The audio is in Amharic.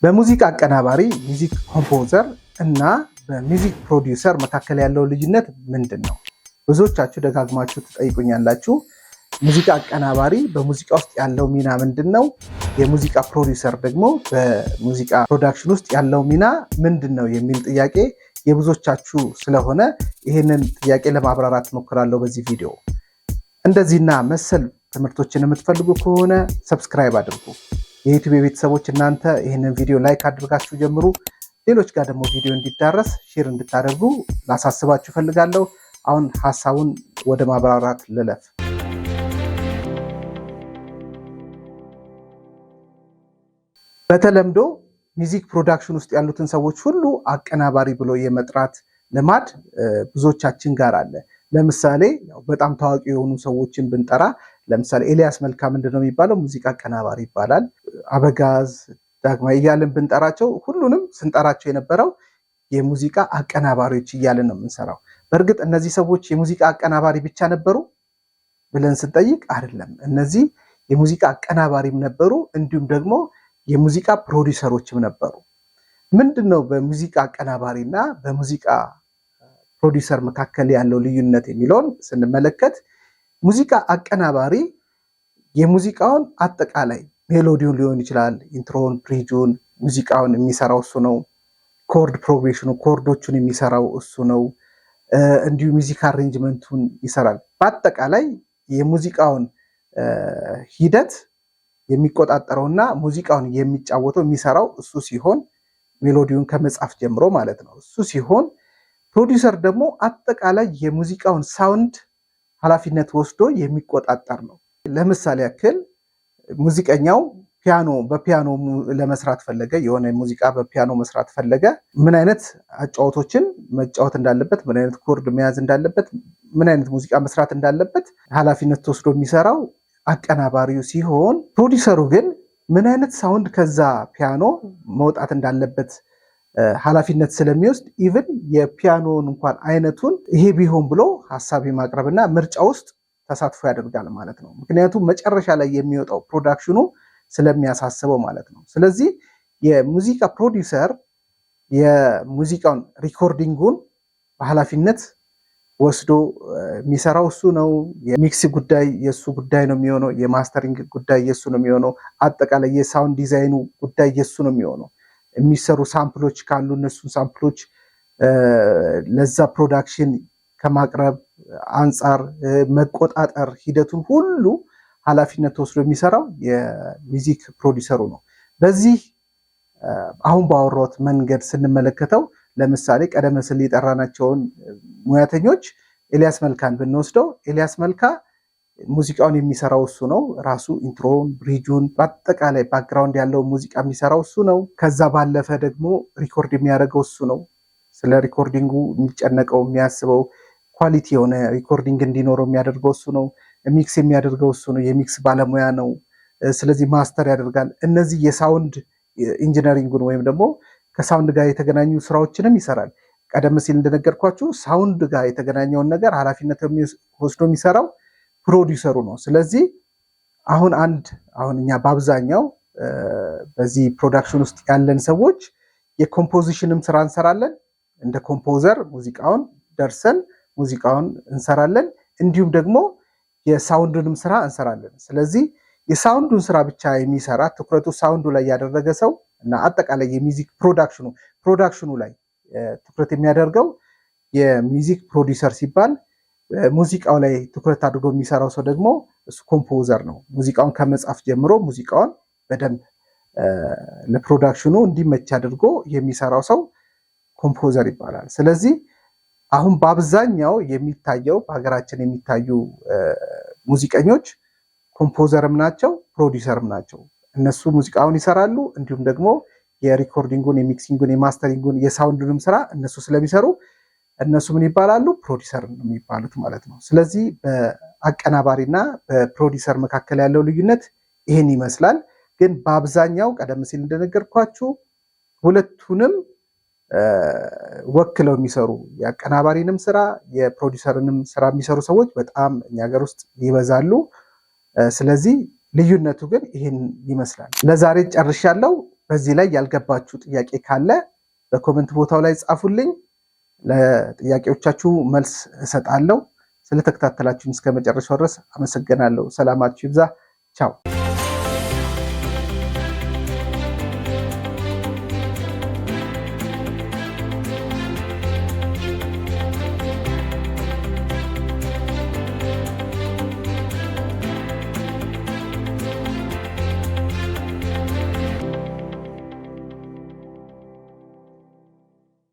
በሙዚቃ አቀናባሪ ሚውዚክ ኮምፖዘር እና በሚውዚክ ፕሮዲውሰር መካከል ያለው ልዩነት ምንድን ነው? ብዙዎቻችሁ ደጋግማችሁ ትጠይቁኛላችሁ። ሙዚቃ አቀናባሪ በሙዚቃ ውስጥ ያለው ሚና ምንድን ነው? የሙዚቃ ፕሮዲውሰር ደግሞ በሙዚቃ ፕሮዳክሽን ውስጥ ያለው ሚና ምንድን ነው የሚል ጥያቄ የብዙዎቻችሁ ስለሆነ ይህንን ጥያቄ ለማብራራት ሞክራለሁ በዚህ ቪዲዮ። እንደዚህና መሰል ትምህርቶችን የምትፈልጉ ከሆነ ሰብስክራይብ አድርጉ። የዩቲዩብ ቤተሰቦች እናንተ ይህንን ቪዲዮ ላይክ አድርጋችሁ ጀምሩ። ሌሎች ጋር ደግሞ ቪዲዮ እንዲዳረስ ሼር እንድታደርጉ ላሳስባችሁ ፈልጋለሁ። አሁን ሀሳቡን ወደ ማብራራት ልለፍ። በተለምዶ ሚውዚክ ፕሮዳክሽን ውስጥ ያሉትን ሰዎች ሁሉ አቀናባሪ ብሎ የመጥራት ልማድ ብዙዎቻችን ጋር አለ። ለምሳሌ በጣም ታዋቂ የሆኑ ሰዎችን ብንጠራ ለምሳሌ ኤልያስ መልካ ምንድነው የሚባለው? ሙዚቃ አቀናባሪ ይባላል። አበጋዝ፣ ዳግማዊ እያልን ብንጠራቸው ሁሉንም ስንጠራቸው የነበረው የሙዚቃ አቀናባሪዎች እያልን ነው የምንሰራው። በእርግጥ እነዚህ ሰዎች የሙዚቃ አቀናባሪ ብቻ ነበሩ ብለን ስንጠይቅ አይደለም። እነዚህ የሙዚቃ አቀናባሪም ነበሩ፣ እንዲሁም ደግሞ የሙዚቃ ፕሮዲውሰሮችም ነበሩ። ምንድነው በሙዚቃ አቀናባሪና በሙዚቃ ፕሮዲውሰር መካከል ያለው ልዩነት የሚለውን ስንመለከት ሙዚቃ አቀናባሪ የሙዚቃውን አጠቃላይ ሜሎዲውን ሊሆን ይችላል፣ ኢንትሮን፣ ብሪጁን፣ ሙዚቃውን የሚሰራው እሱ ነው። ኮርድ ፕሮግሬሽኑ ኮርዶቹን የሚሰራው እሱ ነው። እንዲሁ ሚውዚክ አሬንጅመንቱን ይሰራል። በአጠቃላይ የሙዚቃውን ሂደት የሚቆጣጠረውና ሙዚቃውን የሚጫወተው የሚሰራው እሱ ሲሆን ሜሎዲውን ከመጻፍ ጀምሮ ማለት ነው እሱ ሲሆን፣ ፕሮዲውሰር ደግሞ አጠቃላይ የሙዚቃውን ሳውንድ ኃላፊነት ወስዶ የሚቆጣጠር ነው። ለምሳሌ ያክል ሙዚቀኛው በፒያኖ ለመስራት ፈለገ፣ የሆነ ሙዚቃ በፒያኖ መስራት ፈለገ። ምን አይነት አጫወቶችን መጫወት እንዳለበት፣ ምን አይነት ኮርድ መያዝ እንዳለበት፣ ምን አይነት ሙዚቃ መስራት እንዳለበት ኃላፊነት ወስዶ የሚሰራው አቀናባሪው ሲሆን፣ ፕሮዲውሰሩ ግን ምን አይነት ሳውንድ ከዛ ፒያኖ መውጣት እንዳለበት ኃላፊነት ስለሚወስድ ኢቭን የፒያኖን እንኳን አይነቱን ይሄ ቢሆን ብሎ ሀሳብ የማቅረብና ምርጫ ውስጥ ተሳትፎ ያደርጋል ማለት ነው። ምክንያቱም መጨረሻ ላይ የሚወጣው ፕሮዳክሽኑ ስለሚያሳስበው ማለት ነው። ስለዚህ የሙዚቃ ፕሮዲውሰር የሙዚቃውን ሪኮርዲንጉን በኃላፊነት ወስዶ የሚሰራው እሱ ነው። የሚክስ ጉዳይ የሱ ጉዳይ ነው የሚሆነው። የማስተሪንግ ጉዳይ የሱ ነው የሚሆነው። አጠቃላይ የሳውንድ ዲዛይኑ ጉዳይ የሱ ነው የሚሆነው። የሚሰሩ ሳምፕሎች ካሉ እነሱን ሳምፕሎች ለዛ ፕሮዳክሽን ከማቅረብ አንጻር መቆጣጠር ሂደቱን ሁሉ ኃላፊነት ወስዶ የሚሰራው የሚውዚክ ፕሮዲውሰሩ ነው። በዚህ አሁን ባወራሁት መንገድ ስንመለከተው ለምሳሌ ቀደም ሲል የጠራናቸውን ሙያተኞች ኤልያስ መልካን ብንወስደው ኤልያስ መልካ ሙዚቃውን የሚሰራው እሱ ነው። ራሱ ኢንትሮን፣ ብሪጁን፣ በአጠቃላይ ባክግራውንድ ያለው ሙዚቃ የሚሰራው እሱ ነው። ከዛ ባለፈ ደግሞ ሪኮርድ የሚያደርገው እሱ ነው። ስለ ሪኮርዲንጉ የሚጨነቀው የሚያስበው፣ ኳሊቲ የሆነ ሪኮርዲንግ እንዲኖረው የሚያደርገው እሱ ነው። ሚክስ የሚያደርገው እሱ ነው። የሚክስ ባለሙያ ነው። ስለዚህ ማስተር ያደርጋል። እነዚህ የሳውንድ ኢንጂነሪንጉን ወይም ደግሞ ከሳውንድ ጋር የተገናኙ ስራዎችንም ይሰራል። ቀደም ሲል እንደነገርኳችሁ ሳውንድ ጋር የተገናኘውን ነገር ኃላፊነት ወስዶ የሚሰራው ፕሮዲውሰሩ ነው። ስለዚህ አሁን እኛ በአብዛኛው በዚህ ፕሮዳክሽን ውስጥ ያለን ሰዎች የኮምፖዚሽንም ስራ እንሰራለን። እንደ ኮምፖዘር ሙዚቃውን ደርሰን ሙዚቃውን እንሰራለን። እንዲሁም ደግሞ የሳውንዱንም ስራ እንሰራለን። ስለዚህ የሳውንዱን ስራ ብቻ የሚሰራ ትኩረቱ ሳውንዱ ላይ ያደረገ ሰው እና አጠቃላይ የሚውዚክ ፕሮዳክሽኑ ላይ ትኩረት የሚያደርገው የሚውዚክ ፕሮዲውሰር ሲባል፣ ሙዚቃው ላይ ትኩረት አድርጎ የሚሰራው ሰው ደግሞ እሱ ኮምፖዘር ነው። ሙዚቃውን ከመጻፍ ጀምሮ ሙዚቃውን በደንብ ለፕሮዳክሽኑ እንዲመች አድርጎ የሚሰራው ሰው ኮምፖዘር ይባላል። ስለዚህ አሁን በአብዛኛው የሚታየው በሀገራችን የሚታዩ ሙዚቀኞች ኮምፖዘርም ናቸው፣ ፕሮዲውሰርም ናቸው። እነሱ ሙዚቃውን ይሰራሉ፣ እንዲሁም ደግሞ የሪኮርዲንጉን፣ የሚክሲንጉን፣ የማስተሪንጉን፣ የሳውንዱንም ስራ እነሱ ስለሚሰሩ እነሱ ምን ይባላሉ? ፕሮዲውሰር ነው የሚባሉት ማለት ነው። ስለዚህ በአቀናባሪና በፕሮዲውሰር መካከል ያለው ልዩነት ይህን ይመስላል። ግን በአብዛኛው ቀደም ሲል እንደነገርኳችሁ ሁለቱንም ወክለው የሚሰሩ የአቀናባሪንም ስራ የፕሮዲውሰርንም ስራ የሚሰሩ ሰዎች በጣም እኛ ሀገር ውስጥ ይበዛሉ። ስለዚህ ልዩነቱ ግን ይህን ይመስላል። ለዛሬ ጨርሻለሁ። በዚህ ላይ ያልገባችሁ ጥያቄ ካለ በኮሜንት ቦታው ላይ ጻፉልኝ። ለጥያቄዎቻችሁ መልስ እሰጣለሁ። ስለተከታተላችሁን እስከ መጨረሻው ድረስ አመሰግናለሁ። ሰላማችሁ ይብዛ። ቻው